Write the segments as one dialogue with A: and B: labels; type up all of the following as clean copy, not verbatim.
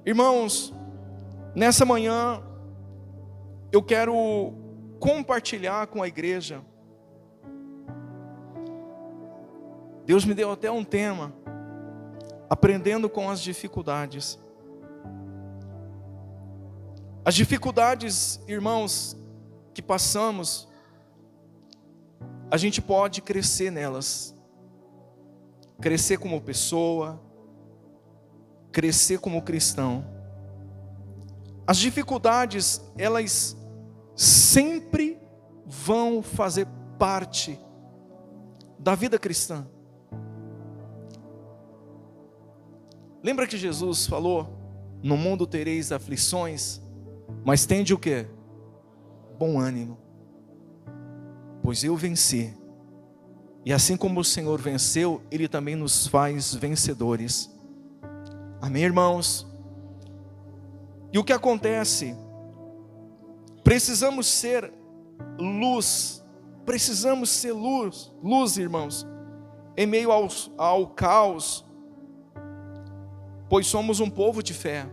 A: Irmãos, nessa manhã eu quero compartilhar com a igreja. Deus me deu até um tema, aprendendo com as dificuldades. As dificuldades, irmãos, que passamos, a gente pode crescer nelas. Crescer como pessoa, crescer como cristão. As dificuldades, elas sempre vão fazer parte da vida cristã. Lembra que Jesus falou: no mundo tereis aflições, mas tende o quê? Bom ânimo, pois eu venci. E assim como o Senhor venceu, Ele também nos faz vencedores. Amém, irmãos? E o que acontece? Precisamos ser luz. Precisamos ser luz, irmãos, em meio ao caos, pois somos um povo de fé.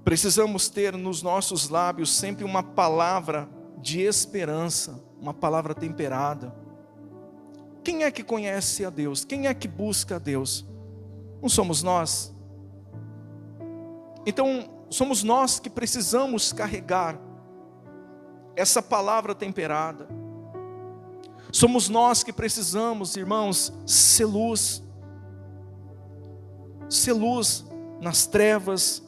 A: Precisamos ter nos nossos lábios sempre uma palavra de esperança, uma palavra temperada. Quem é que conhece a Deus? Quem é que busca a Deus? Não somos nós? Então, somos nós que precisamos carregar essa palavra temperada. Somos nós que precisamos, irmãos, ser luz. Ser luz nas trevas.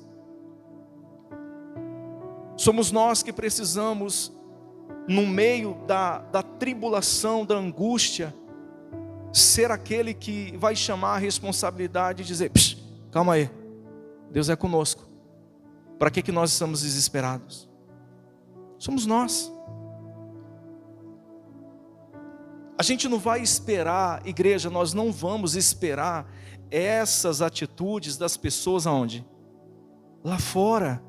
A: Somos nós que precisamos, no meio da tribulação, da angústia, ser aquele que vai chamar a responsabilidade e dizer: calma aí, Deus é conosco. Para que nós estamos desesperados? Somos nós. A gente não vai esperar, igreja, nós não vamos esperar essas atitudes das pessoas aonde? Lá fora.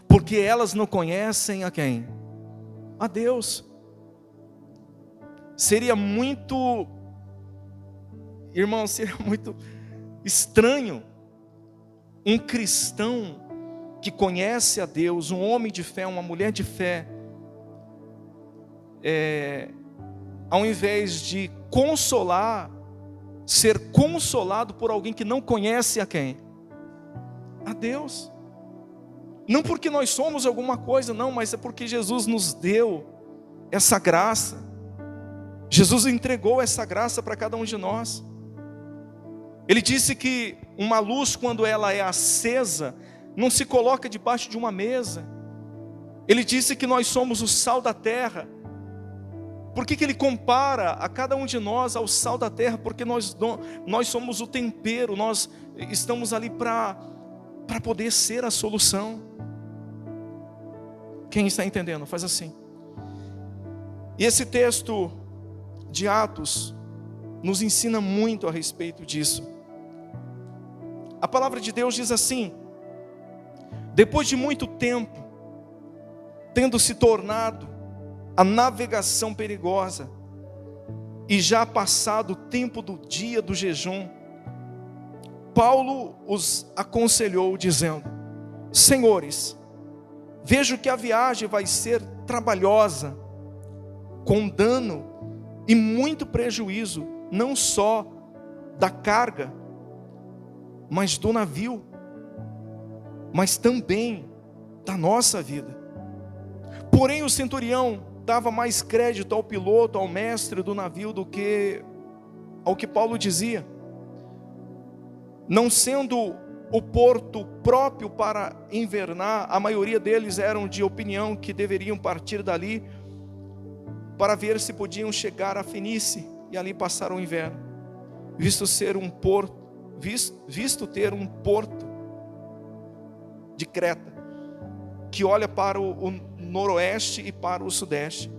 A: Porque elas não conhecem a quem? A Deus. Seria muito, irmão, seria muito estranho um cristão que conhece a Deus, um homem de fé, uma mulher de fé, ao invés de consolar, ser consolado por alguém que não conhece a quem? A Deus. Não porque nós somos alguma coisa, não, mas é porque Jesus nos deu essa graça. Jesus entregou essa graça para cada um de nós. Ele disse que uma luz, quando ela é acesa, não se coloca debaixo de uma mesa. Ele disse que nós somos o sal da terra. Por que ele compara a cada um de nós ao sal da terra? Porque nós somos o tempero, nós estamos ali para poder ser a solução. Quem está entendendo? Faz assim. E esse texto de Atos nos ensina muito a respeito disso. A palavra de Deus diz assim: depois de muito tempo, tendo se tornado a navegação perigosa, e já passado o tempo do dia do jejum, Paulo os aconselhou dizendo: senhores, vejo que a viagem vai ser trabalhosa, com dano e muito prejuízo, não só da carga, mas do navio, mas também da nossa vida. Porém o centurião dava mais crédito ao piloto, ao mestre do navio, do que ao que Paulo dizia. Não sendo o porto próprio para invernar, a maioria deles eram de opinião que deveriam partir dali para ver se podiam chegar a Fenícia e ali passar o inverno, visto ter um porto de Creta que olha para o noroeste e para o sudeste.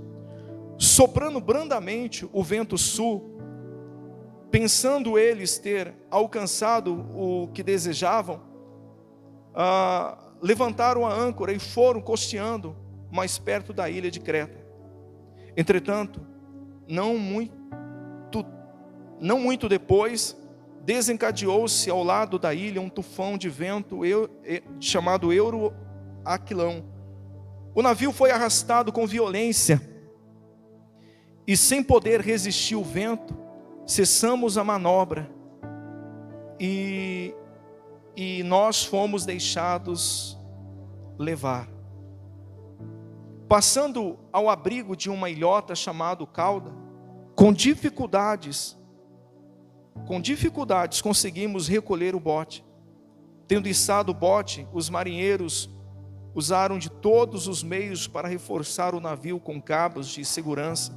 A: Soprando brandamente o vento sul, pensando eles ter alcançado o que desejavam, levantaram a âncora e foram costeando mais perto da ilha de Creta. Entretanto, não muito depois, desencadeou-se ao lado da ilha um tufão de vento chamado Euroaquilão. O navio foi arrastado com violência e, sem poder resistir o vento, cessamos a manobra e nós fomos deixados levar. Passando ao abrigo de uma ilhota chamada Cauda, com dificuldades conseguimos recolher o bote. Tendo içado o bote, os marinheiros usaram de todos os meios para reforçar o navio com cabos de segurança,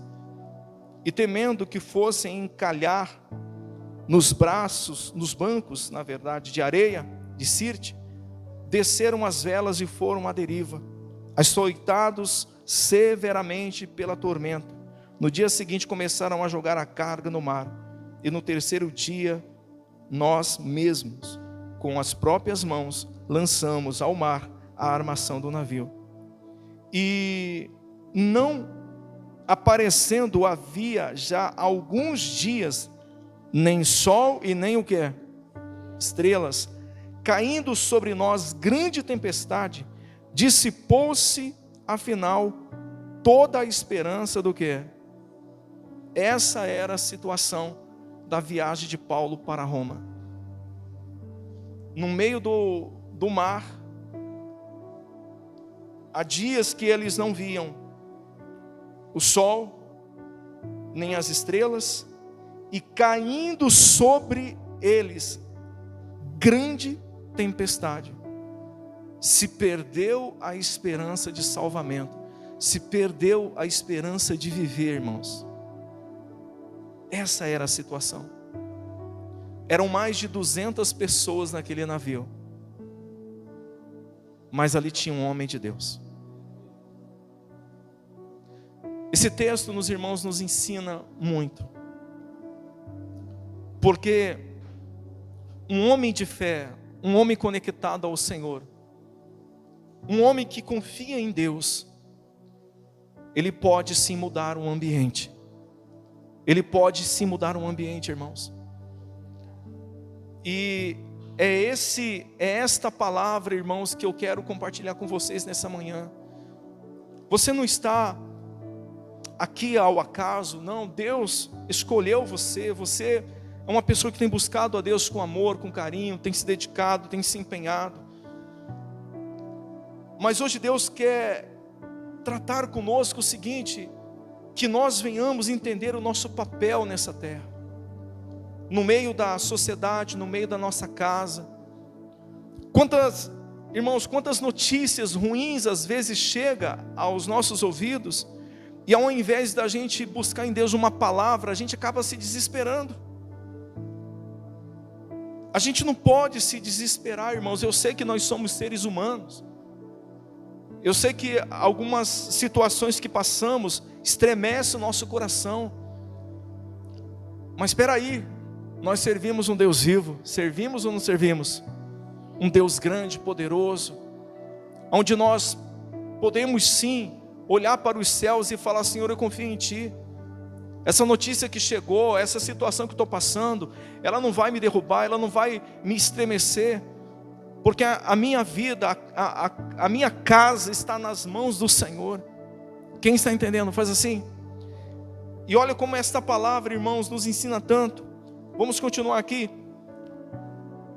A: e temendo que fossem encalhar nos bancos, na verdade, de areia, de Sirte, desceram as velas e foram à deriva, açoitados severamente pela tormenta. No dia seguinte começaram a jogar a carga no mar, e no terceiro dia, nós mesmos, com as próprias mãos, lançamos ao mar a armação do navio. E não aparecendo havia já alguns dias, nem sol e nem o que? Estrelas, caindo sobre nós grande tempestade, dissipou-se, afinal, toda a esperança do que? Essa era a situação da viagem de Paulo para Roma. No meio do mar, há dias que eles não viam o sol, nem as estrelas, e caindo sobre eles grande tempestade. Se perdeu a esperança de salvamento, se perdeu a esperança de viver, irmãos. Essa era a situação. Eram mais de 200 pessoas naquele navio, mas ali tinha um homem de Deus. Esse texto, nos irmãos, nos ensina muito, porque um homem de fé, um homem conectado ao Senhor, um homem que confia em Deus, ele pode sim mudar um ambiente. Ele pode sim mudar um ambiente, irmãos. E é esta palavra, irmãos, que eu quero compartilhar com vocês nessa manhã. Você não está aqui ao acaso, não. Deus escolheu você. Você é uma pessoa que tem buscado a Deus com amor, com carinho, tem se dedicado, tem se empenhado. Mas hoje Deus quer tratar conosco o seguinte: que nós venhamos entender o nosso papel nessa terra, no meio da sociedade, no meio da nossa casa. Quantas notícias ruins às vezes chegam aos nossos ouvidos, e ao invés da gente buscar em Deus uma palavra, a gente acaba se desesperando. A gente não pode se desesperar, irmãos. Eu sei que nós somos seres humanos. Eu sei que algumas situações que passamos estremecem o nosso coração. Mas espera aí, nós servimos um Deus vivo. Servimos ou não servimos? Um Deus grande, poderoso, onde nós podemos sim olhar para os céus e falar: Senhor, eu confio em Ti. Essa notícia que chegou, essa situação que estou passando, ela não vai me derrubar, ela não vai me estremecer, porque a minha vida, a minha casa está nas mãos do Senhor. Quem está entendendo? Faz assim. E olha como esta palavra, irmãos, nos ensina tanto. Vamos continuar aqui.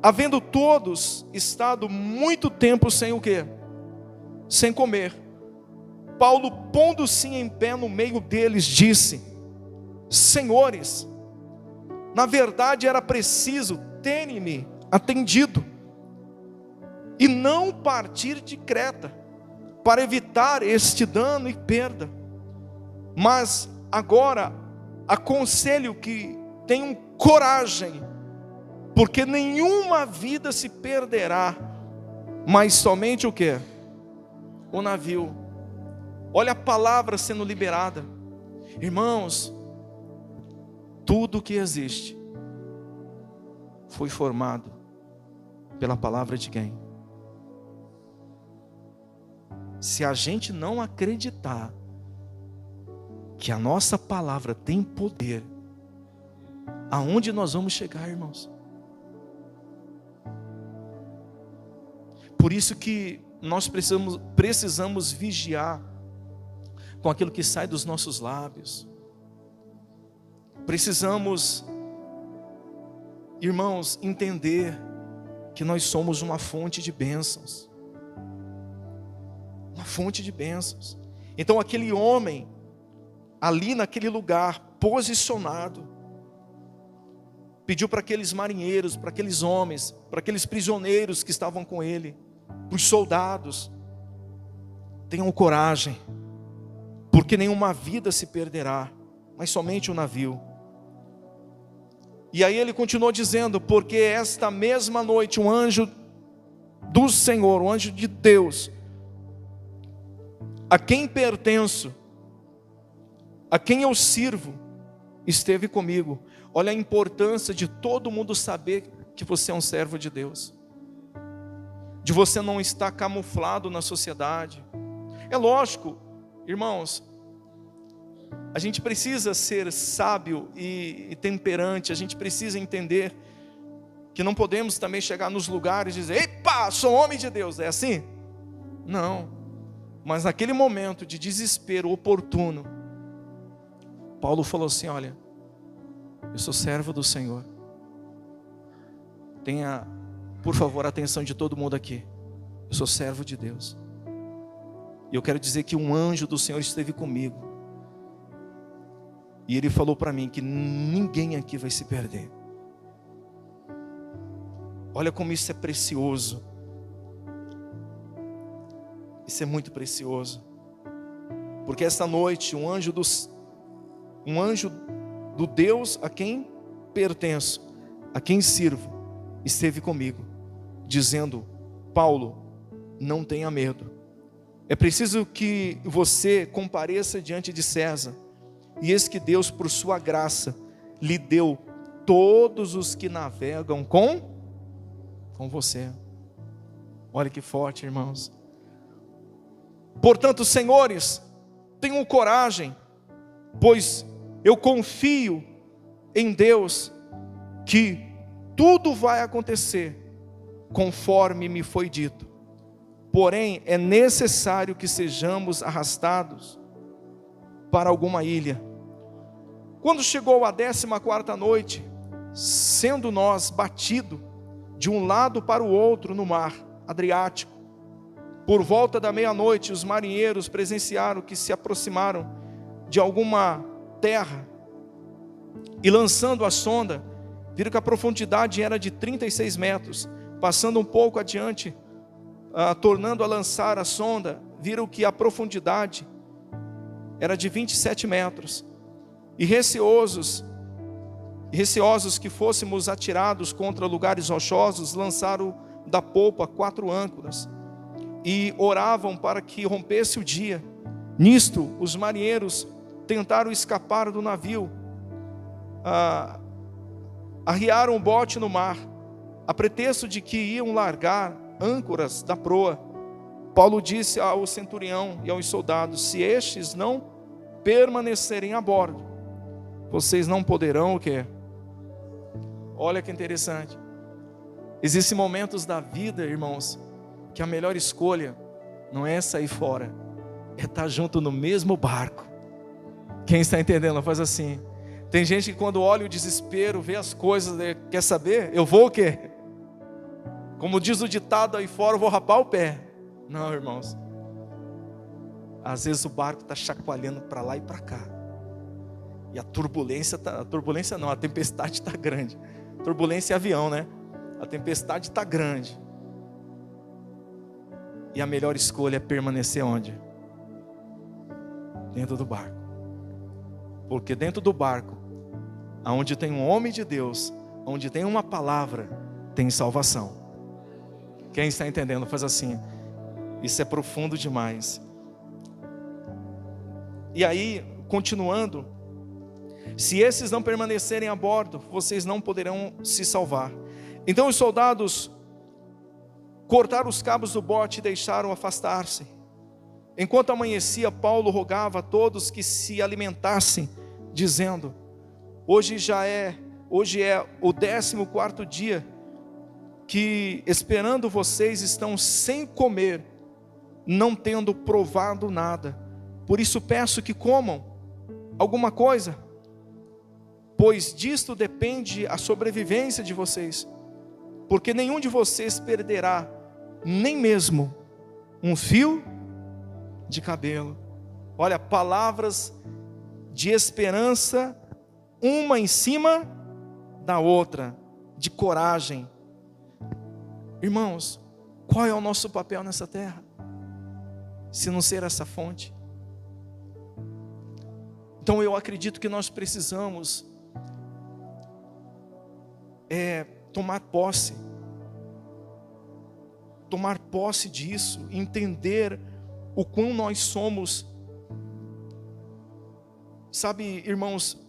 A: Havendo todos estado muito tempo sem o quê? Sem comer, Paulo, pondo-se em pé no meio deles, disse: Senhores, na verdade era preciso terem-me atendido e não partir de Creta, para evitar este dano e perda. Mas agora aconselho que tenham coragem, porque nenhuma vida se perderá, mas somente o quê? O navio. Olha a palavra sendo liberada. Irmãos, tudo que existe foi formado pela palavra de quem? Se a gente não acreditar que a nossa palavra tem poder, aonde nós vamos chegar, irmãos? Por isso que nós precisamos vigiar com aquilo que sai dos nossos lábios. Precisamos, irmãos, entender que nós somos uma fonte de bênçãos. Uma fonte de bênçãos. Então aquele homem, ali naquele lugar, posicionado, pediu para aqueles marinheiros, para aqueles homens, para aqueles prisioneiros que estavam com ele, para os soldados: tenham coragem, porque nenhuma vida se perderá, mas somente o navio. E aí ele continuou dizendo: porque esta mesma noite um anjo do Senhor, um anjo de Deus, a quem pertenço, a quem eu sirvo, esteve comigo. Olha a importância de todo mundo saber que você é um servo de Deus, de você não estar camuflado na sociedade. É lógico, irmãos, a gente precisa ser sábio e temperante. A gente precisa entender que não podemos também chegar nos lugares e dizer: epa, sou homem de Deus. É assim? Não. Mas naquele momento de desespero oportuno, Paulo falou assim: olha, eu sou servo do Senhor. Tenha, por favor, a atenção de todo mundo aqui. Eu sou servo de Deus. E eu quero dizer que um anjo do Senhor esteve comigo. E ele falou para mim que ninguém aqui vai se perder. Olha como isso é precioso. Isso é muito precioso. Porque esta noite um anjo do Deus a quem pertenço, a quem sirvo, esteve comigo, dizendo: Paulo, não tenha medo. É preciso que você compareça diante de César. E eis que Deus, por sua graça, lhe deu todos os que navegam com você. Olha que forte, irmãos. Portanto, senhores, tenham coragem, pois eu confio em Deus que tudo vai acontecer conforme me foi dito. Porém, é necessário que sejamos arrastados para alguma ilha. Quando chegou a 14ª noite, sendo nós batido de um lado para o outro no mar Adriático, por volta da meia-noite, os marinheiros presenciaram que se aproximaram de alguma terra, e lançando a sonda, viram que a profundidade era de 36 metros. Passando um pouco adiante, tornando a lançar a sonda, viram que a profundidade era de 27 metros. E receosos que fôssemos atirados contra lugares rochosos, lançaram da polpa 4 âncoras e oravam para que rompesse o dia. Nisto, os marinheiros tentaram escapar do navio, arriaram o bote no mar, a pretexto de que iam largar âncoras da proa. Paulo disse ao centurião e aos soldados: se estes não permanecerem a bordo, vocês não poderão o quê? Olha que interessante. Existem momentos da vida, irmãos, que a melhor escolha não é sair fora, é estar junto no mesmo barco. Quem está entendendo? Faz assim. Tem gente que quando olha o desespero, vê as coisas, quer saber? Eu vou o quê? Como diz o ditado aí fora, eu vou rapar o pé. Não, irmãos. Às vezes o barco está chacoalhando para lá e para cá. E a tempestade está grande. Turbulência é avião, né? A tempestade está grande. E a melhor escolha é permanecer onde? Dentro do barco. Porque dentro do barco, onde tem um homem de Deus, onde tem uma palavra, tem salvação. Quem está entendendo? Faz assim. Isso é profundo demais. E aí, continuando: se esses não permanecerem a bordo, vocês não poderão se salvar. Então os soldados cortaram os cabos do bote e deixaram afastar-se. Enquanto amanhecia, Paulo rogava a todos que se alimentassem, dizendo: hoje é o 14º dia que esperando vocês estão sem comer, não tendo provado nada. Por isso peço que comam alguma coisa, pois disto depende a sobrevivência de vocês. Porque nenhum de vocês perderá nem mesmo um fio de cabelo. Olha, palavras de esperança, uma em cima da outra, de coragem. Irmãos, qual é o nosso papel nessa terra? Se não ser essa fonte. Então eu acredito que nós precisamos tomar posse disso, entender o quão nós somos, sabe, irmãos,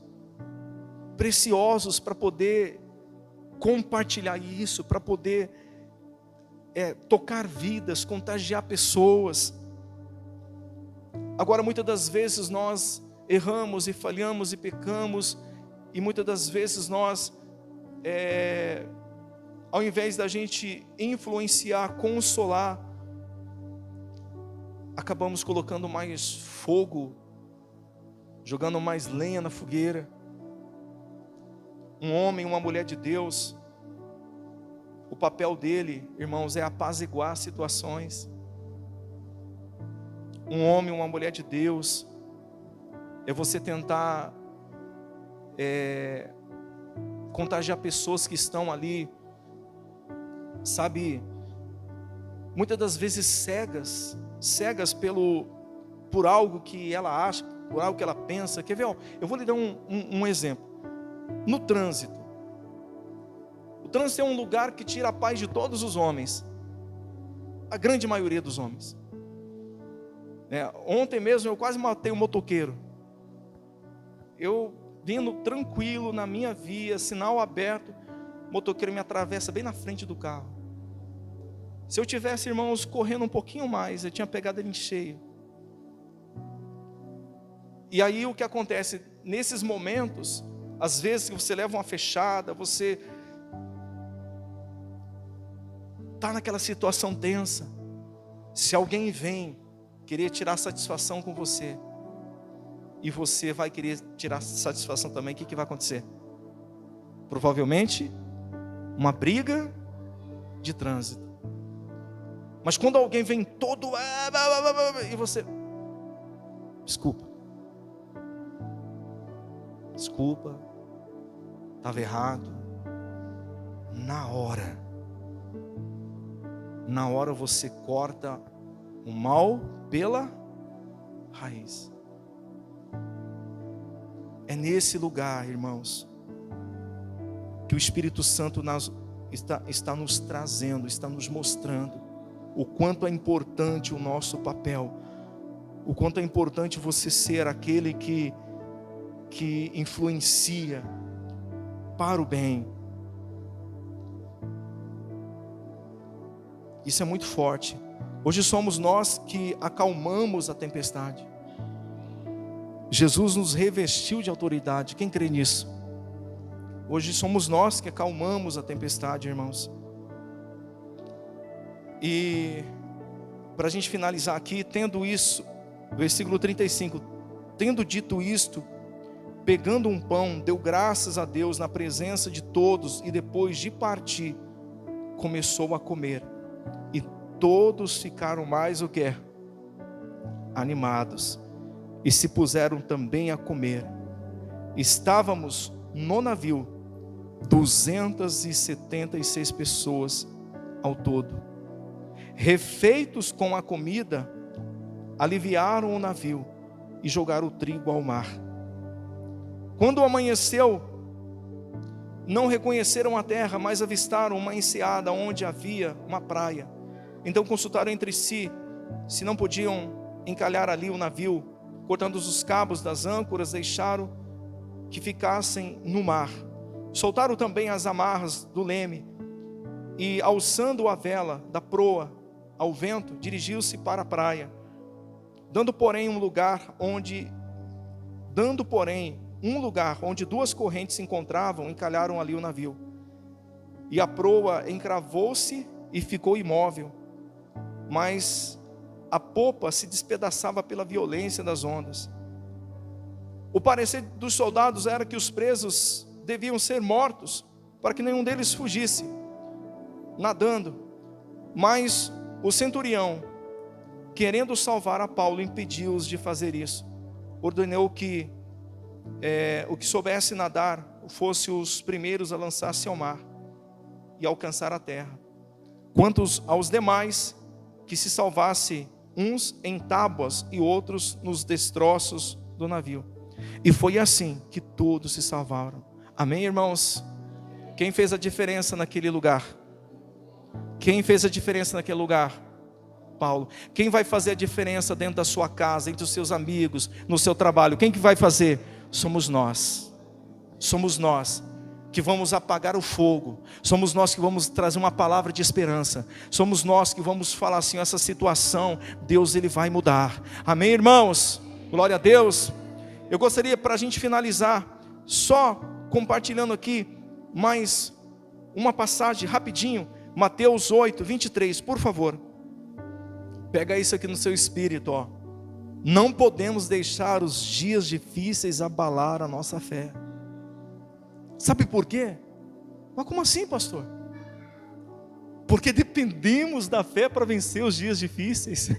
A: preciosos para poder compartilhar isso, para poder tocar vidas, contagiar pessoas. Agora, muitas das vezes nós erramos e falhamos e pecamos, e muitas das vezes nós, ao invés da gente influenciar, consolar, acabamos colocando mais fogo, jogando mais lenha na fogueira. Um homem, uma mulher de Deus, o papel dele, irmãos, é apaziguar situações. Um homem, uma mulher de Deus, é você tentar contagiar pessoas que estão ali, sabe, muitas das vezes cegas por algo que ela acha, por algo que ela pensa. Quer ver? Eu vou lhe dar um exemplo. No trânsito. O trânsito é um lugar que tira a paz de todos os homens, a grande maioria dos homens. Ontem mesmo eu quase matei um motoqueiro. Eu vindo tranquilo na minha via, sinal aberto, o motoqueiro me atravessa bem na frente do carro. Se eu tivesse, irmãos, correndo um pouquinho mais, eu tinha pegado ele em cheio. E aí o que acontece? Nesses momentos, às vezes que você leva uma fechada, você está naquela situação tensa. Se alguém vem querer tirar satisfação com você, e você vai querer tirar satisfação também, o que vai acontecer? Provavelmente uma briga de trânsito. Mas quando alguém vem todo e você, desculpa, estava errado. Na hora você corta o mal pela raiz. É nesse lugar, irmãos, que o Espírito Santo está nos trazendo, está nos mostrando o quanto é importante o nosso papel, o quanto é importante você ser aquele que influencia para o bem. Isso é muito forte. Hoje somos nós que acalmamos a tempestade. Jesus nos revestiu de autoridade. Quem crê nisso? Hoje somos nós que acalmamos a tempestade, irmãos. E para a gente finalizar aqui, tendo isso, versículo 35, tendo dito isto, pegando um pão, deu graças a Deus na presença de todos, e depois de partir, começou a comer. E todos ficaram mais o quê? Animados. E se puseram também a comer. Estávamos no navio 276 pessoas ao todo. Refeitos com a comida, aliviaram o navio e jogaram o trigo ao mar. Quando amanheceu, não reconheceram a terra, mas avistaram uma enseada onde havia uma praia. Então consultaram entre si se não podiam encalhar ali o navio. Cortando os cabos das âncoras, deixaram que ficassem no mar. Soltaram também as amarras do leme e, alçando a vela da proa ao vento, dirigiu-se para a praia. Dando, porém, um lugar onde duas correntes se encontravam, encalharam ali o navio. e a proa encravou-se e ficou imóvel, mas a popa se despedaçava pela violência das ondas. O parecer dos soldados era que os presos deviam ser mortos, para que nenhum deles fugisse nadando. Mas o centurião, querendo salvar a Paulo, impediu-os de fazer isso. Ordenou que o que soubesse nadar fosse os primeiros a lançar-se ao mar e alcançar a terra. Quanto aos demais, que se salvasse uns em tábuas e outros nos destroços do navio. E foi assim que todos se salvaram. Amém, irmãos? Quem fez a diferença naquele lugar? Quem fez a diferença naquele lugar? Paulo. Quem vai fazer a diferença dentro da sua casa, entre os seus amigos, no seu trabalho? Quem que vai fazer? Somos nós. Somos nós que vamos apagar o fogo. Somos nós que vamos trazer uma palavra de esperança. Somos nós que vamos falar assim: essa situação, Deus, Ele vai mudar. Amém, irmãos? Glória a Deus. Eu gostaria, para a gente finalizar, só compartilhando aqui mais uma passagem rapidinho. Mateus 8, 23, por favor. Pega isso aqui no seu espírito, ó. Não podemos deixar os dias difíceis abalar a nossa fé. Sabe por quê? Mas como assim, pastor? Porque dependemos da fé para vencer os dias difíceis.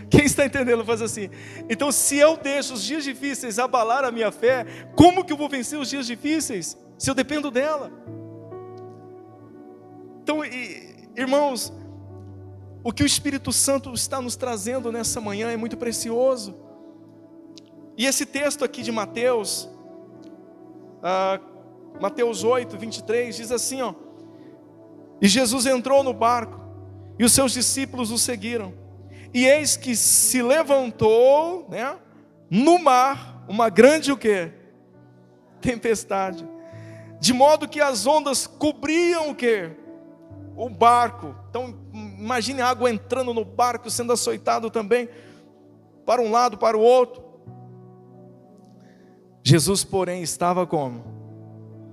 A: Quem está entendendo faz assim: então, se eu deixo os dias difíceis abalar a minha fé, como que eu vou vencer os dias difíceis? Se eu dependo dela. Então, irmãos, o que o Espírito Santo está nos trazendo nessa manhã é muito precioso. E esse texto aqui de Mateus, Mateus 8, 23, diz assim, ó: e Jesus entrou no barco, e os seus discípulos o seguiram. E eis que se levantou, né, no mar, uma grande o quê? Tempestade. De modo que as ondas cobriam o quê? O barco. Então, imagine a água entrando no barco, sendo açoitado também, para um lado, para o outro. Jesus, porém, estava como?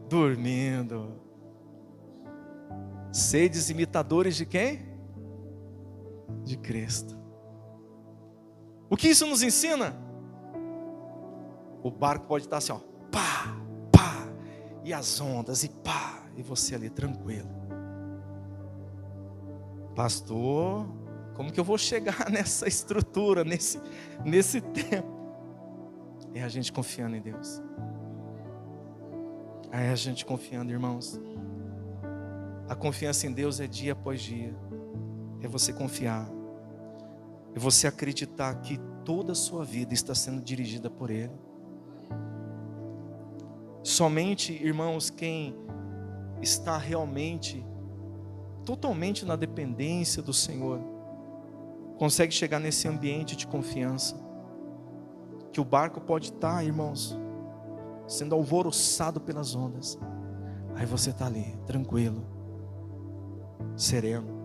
A: Dormindo. Sedes imitadores de quem? De Cristo. O que isso nos ensina? O barco pode estar assim, ó, pá, pá, e as ondas, e pá, e você ali tranquilo. Pastor, como que eu vou chegar nessa estrutura, nesse tempo? É a gente confiando em Deus. É a gente confiando, irmãos. A confiança em Deus é dia após dia. É você confiar. É você acreditar que toda a sua vida está sendo dirigida por Ele. Somente, irmãos, quem está realmente, totalmente na dependência do Senhor, consegue chegar nesse ambiente de confiança. Que o barco pode estar, irmãos, sendo alvoroçado pelas ondas. Aí você está ali, tranquilo, sereno.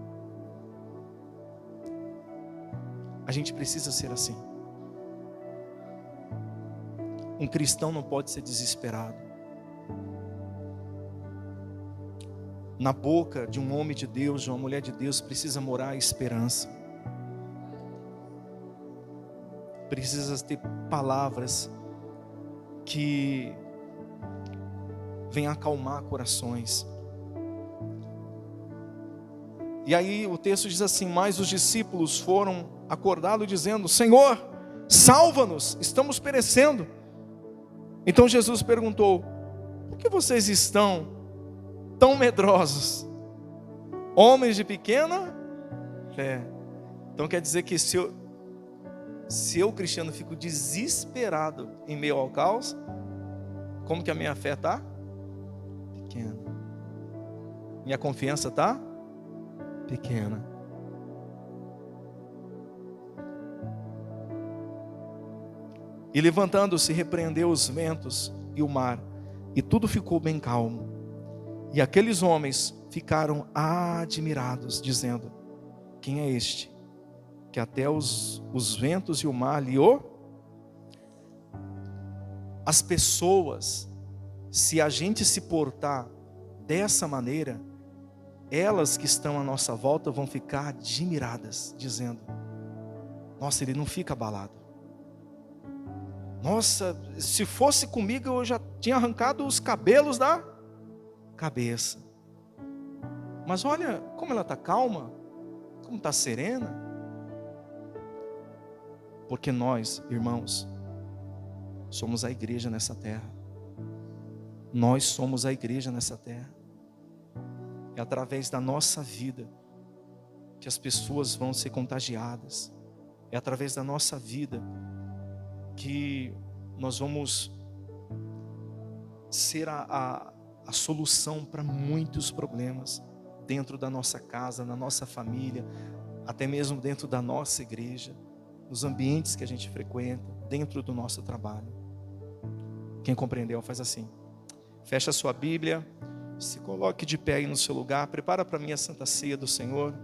A: A gente precisa ser assim. Um cristão não pode ser desesperado. Na boca de um homem de Deus, de uma mulher de Deus, precisa morar a esperança. Precisa ter palavras que venham acalmar corações. E aí o texto diz assim: mas os discípulos foram acordá-lo dizendo: Senhor, salva-nos, estamos perecendo. Então Jesus perguntou: por que vocês estão tão medrosos? Homens de pequena fé. Então quer dizer que se eu cristiano fico desesperado em meio ao caos, como que a minha fé está? Pequena. Minha confiança está pequena. E levantando-se, repreendeu os ventos e o mar, e tudo ficou bem calmo. E aqueles homens ficaram admirados, dizendo: quem é este, que até os ventos e o mar lhe o... As pessoas, se a gente se portar Dessa maneira, elas que estão à nossa volta vão ficar admiradas, dizendo: nossa, ele não fica abalado. Nossa, se fosse comigo eu já tinha arrancado os cabelos da cabeça. Mas olha como ela está calma, como está serena. Porque nós, irmãos, somos a igreja nessa terra. Nós somos a igreja nessa terra. É através da nossa vida que as pessoas vão ser contagiadas. É através da nossa vida que nós vamos ser a solução para muitos problemas dentro da nossa casa, na nossa família, até mesmo dentro da nossa igreja, nos ambientes que a gente frequenta, dentro do nosso trabalho. Quem compreendeu, faz assim. Fecha a sua Bíblia, se coloque de pé aí no seu lugar, prepara para mim a Santa Ceia do Senhor.